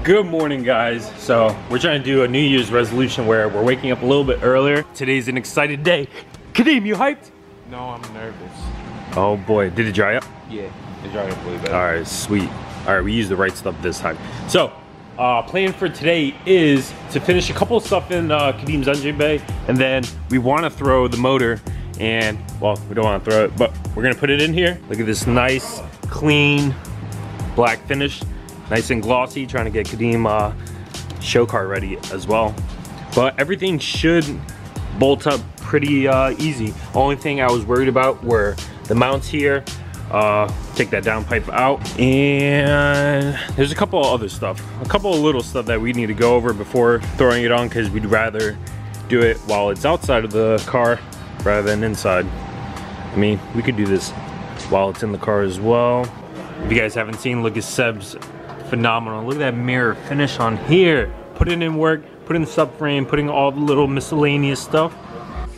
Good morning, guys. So we're trying to do a New Year's resolution where we're waking up a little bit earlier. Today's an excited day. Kadeem, you hyped? No, I'm nervous. Oh boy, did it dry up? Yeah, it dried up way better. All right, sweet. All right, we used the right stuff this time. So, plan for today is to finish a couple of stuff in Kadeem's engine bay, and then we want to throw the motor, and well, we don't want to throw it, but we're gonna put it in here. Look at this nice, clean, black finish, nice and glossy. Trying to get Kadeem show car ready as well. But everything should bolt up pretty easy. Only thing I was worried about were the mounts here. Take that downpipe out, and there's a couple of other stuff, a couple of little stuff that we need to go over before throwing it on, because we'd rather do it while it's outside of the car rather than inside. I mean, we could do this while it's in the car as well. If you guys haven't seen, look at Seb's phenomenal. Look at that mirror finish on here. Put it in work, put in the subframe, putting all the little miscellaneous stuff.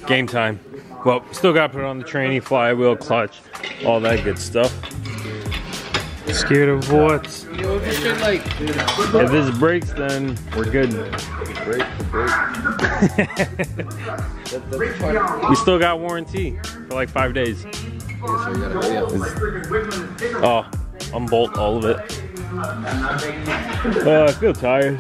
Game time. Well, still gotta put it on the tranny, flywheel, clutch, all that good stuff. Scared of what? If this breaks, then we're good. We still got warranty for like 5 days. Oh, unbolt all of it. I feel tired.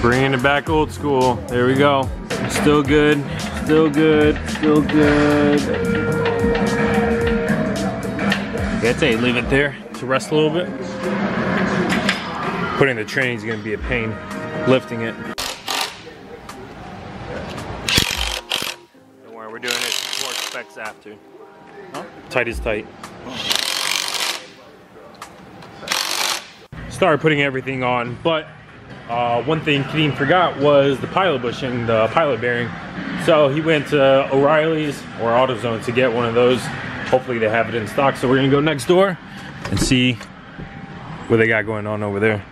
Bringing it back old school. There we go. Still good, still good, still good. I'd say leave it there to rest a little bit. Putting the tranny is gonna be a pain, lifting it. Don't worry, we're doing it more specs after. Huh? Tight is tight. Started putting everything on, but one thing Kadeem forgot was the pilot bushing, the pilot bearing. So he went to O'Reilly's or AutoZone to get one of those. Hopefully they have it in stock. So we're gonna go next door and see what they got going on over there.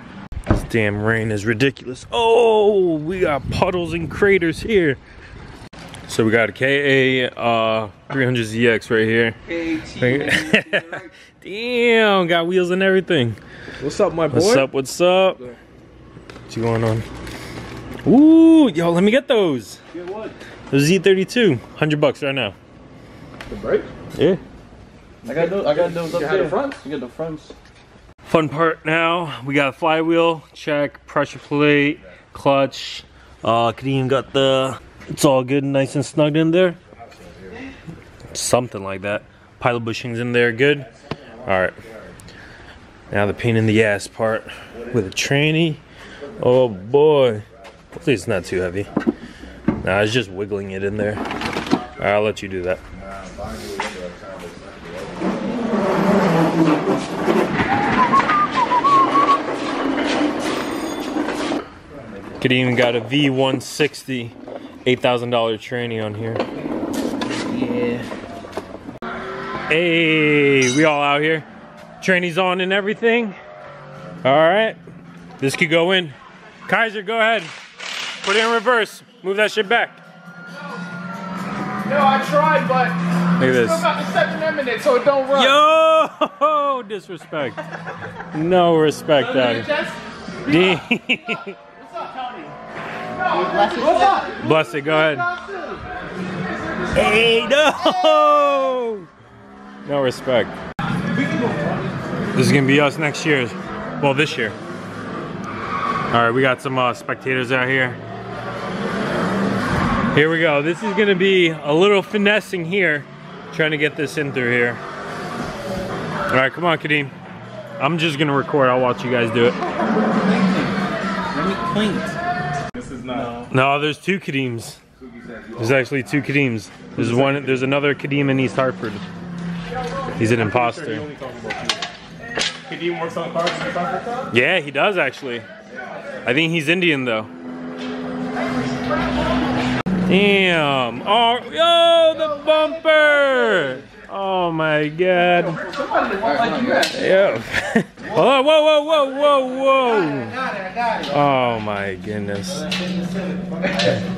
This damn rain is ridiculous. Oh, we got puddles and craters here. So we got a KA 300ZX right here. Damn, got wheels and everything. What's up, my boy? What's up, what's up? What's going on? Ooh, yo, let me get those. Get what? The Z32, $100 right now. The brake? Yeah. I got those up there. The fronts? You got the fronts. Fun part now, we got a flywheel, check, pressure plate, clutch. Kadeem got the, it's all good and nice and snugged in there. Something like that. Pilot bushings in there, good. All right. Now the pain in the ass part with a tranny. Oh boy. Hopefully it's not too heavy. Nah, it's just wiggling it in there. All right, I'll let you do that. Kadeem got a V160 $8,000 tranny on here. Yeah. Hey, we all out here. Tranny's on and everything. All right, this could go in. Kaiser, go ahead. Put it in reverse. Move that shit back. No, I tried, but look at this. Still got the second eminence, so it don't run. Yo, disrespect. No respect, Daddy. What's up, Tony? What's up? Bless it, go ahead. Hey, no! No respect. This is gonna be us next year. Well, this year. All right, we got some spectators out here. Here we go. This is gonna be a little finessing here, trying to get this in through here. All right, come on, Kadeem. I'm just gonna record. I'll watch you guys do it. Let me clean. This is not. No, there's two Kadeems. There's actually two Kadeems. There's one. There's another Kadeem in East Hartford. He's an imposter. Kadeem works on cars in the Hartford? Yeah, he does actually. I think he's Indian though. Damn. Oh, yo, the bumper. Oh my God. Yeah. Whoa, whoa, whoa, whoa, whoa, whoa. Oh my goodness.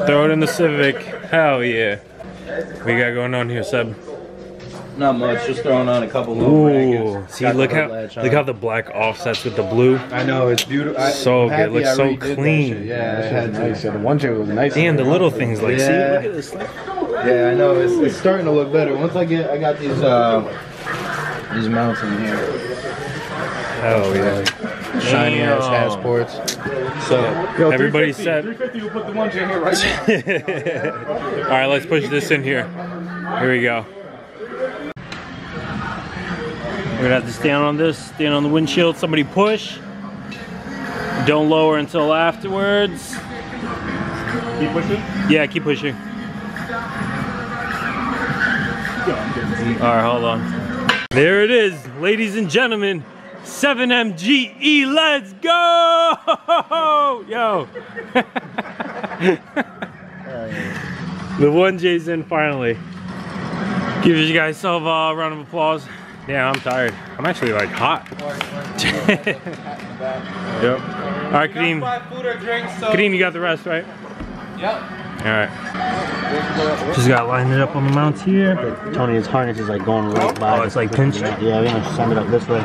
Throw it in the Civic. Hell yeah. What you got going on here, Seb? Not much, just throwing on a couple little Ooh, brackets. see, Got look the latch on. how the black offsets with the blue. I know, it's beautiful. So good, looks so clean. Yeah, it had Nice. Yeah, the one chair was nice. And the little things like, see, Yeah. look at this. Yeah, I know, it's starting to look better. Once I got these mounts in here. Oh yeah. Shiny ass Damn. passports. So Everybody said. 350, we'll put the one chair here right now. All right, let's push this in here. Here we go. We're gonna have to stand on this, stand on the windshield. Somebody push. Don't lower until afterwards. Keep pushing. Yeah, keep pushing. All right, hold on. There it is, ladies and gentlemen. 7MGE, let's go! Yo. The 1J's in finally. Give you guys yourself a round of applause. Yeah, I'm tired. I'm actually like hot. Yep. All right, Kadeem. Kadeem, you got the rest, right? Yep. All right. Just got lined it up on the mounts here. Tony's harness is like going right by. Oh, it's like pinched? Yeah, we're gonna send it up this way.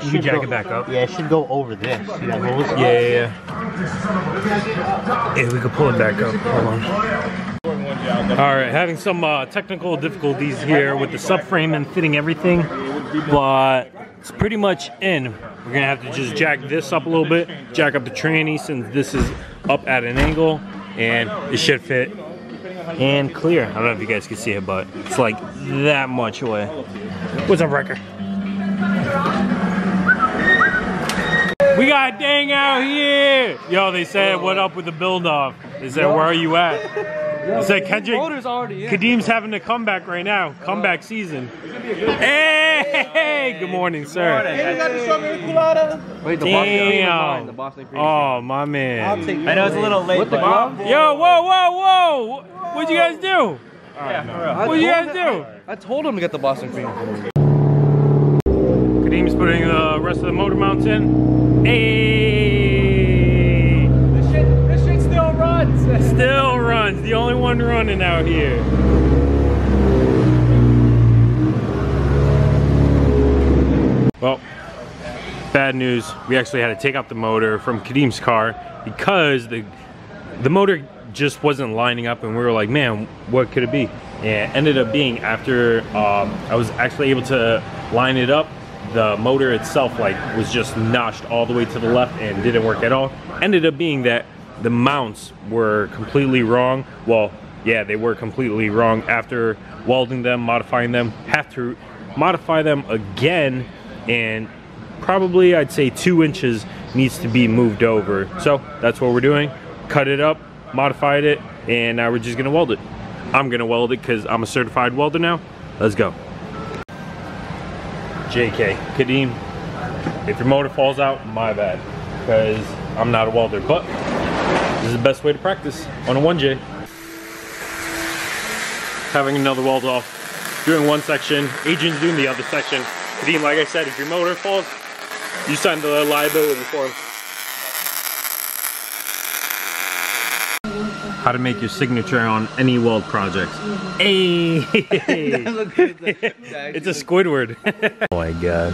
You can jack it back up. Yeah, it should go over this. See that hole? Yeah. Yeah, we could pull it back up. Hold on. All right, having some technical difficulties here with the subframe and fitting everything, but it's pretty much in. We're gonna have to just jack this up a little bit, jack up the tranny since this is up at an angle, and it should fit and clear. I don't know if you guys can see it, but it's like that much away. What's up, Wrecker? We got Dang out here! Yo, they said, what up with the build-off? They said, where are you at? They said, Kendrick, Kadeem's having a comeback right now. Comeback season. Hey! Good morning, sir. wait, Damn. the Boston cream. Oh, my man. I know it's a little late, but Yo, whoa! What'd you guys do? What'd you guys do? I told him to get the Boston cream. Kadeem's putting the rest of the motor mounts in. Hey! This shit still runs. Still runs. The only one running out here. Well, bad news. We actually had to take out the motor from Kadeem's car because the motor just wasn't lining up, and we were like, man, what could it be? And it ended up being after I was actually able to line it up, the motor itself was just notched all the way to the left and didn't work at all. Ended up being that the mounts were completely wrong. Well, yeah, they were completely wrong. After welding them, modifying them, have to modify them again, and probably I'd say 2 inches needs to be moved over. So that's what we're doing. Cut it up, modified it, and now we're just gonna weld it. I'm gonna weld it because I'm a certified welder now. Let's go. JK, Kadeem, if your motor falls out, my bad, because I'm not a welder, but this is the best way to practice on a 1J. Having another weld off, doing one section, Adrian's doing the other section. Kadeem, like I said, if your motor falls, you sign the liability form. How to make your signature on any weld project. Hey! It's a Squidward. Oh my god.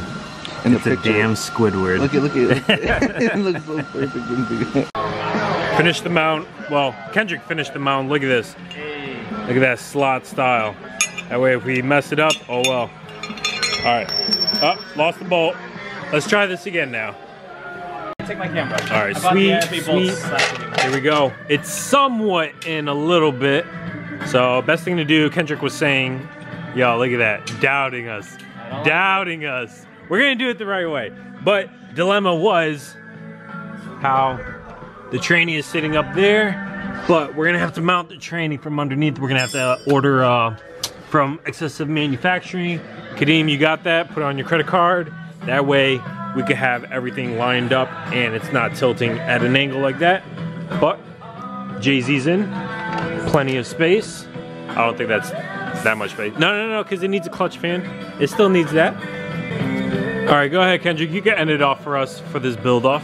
And It's a damn Squidward. Look at it looks so perfect. Finish the mount. Well, Kendrick finished the mount. Look at this. Look at that slot style. That way if we mess it up, oh well. Alright. Oh, lost the bolt. Let's try this again now. Take my camera. Alright, sweet. Here we go. It's somewhat in a little bit. So best thing to do, Kendrick was saying, yo, look at that. Doubting us. Doubting us. We're gonna do it the right way. But dilemma was how the tranny is sitting up there, but we're gonna have to mount the tranny from underneath. We're gonna have to order from Excessive Manufacturing. Kadeem, you got that? Put it on your credit card. That way we could have everything lined up and it's not tilting at an angle like that. But Jay-Z's in, plenty of space. I don't think that's that much space. No, because it needs a clutch fan. It still needs that. All right, go ahead, Kendrick. You can end it off for us for this build off.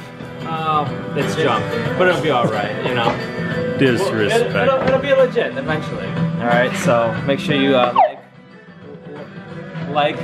It's junk, but it'll be all right, you know. Disrespect. It'll be legit eventually. All right, so make sure you like. like.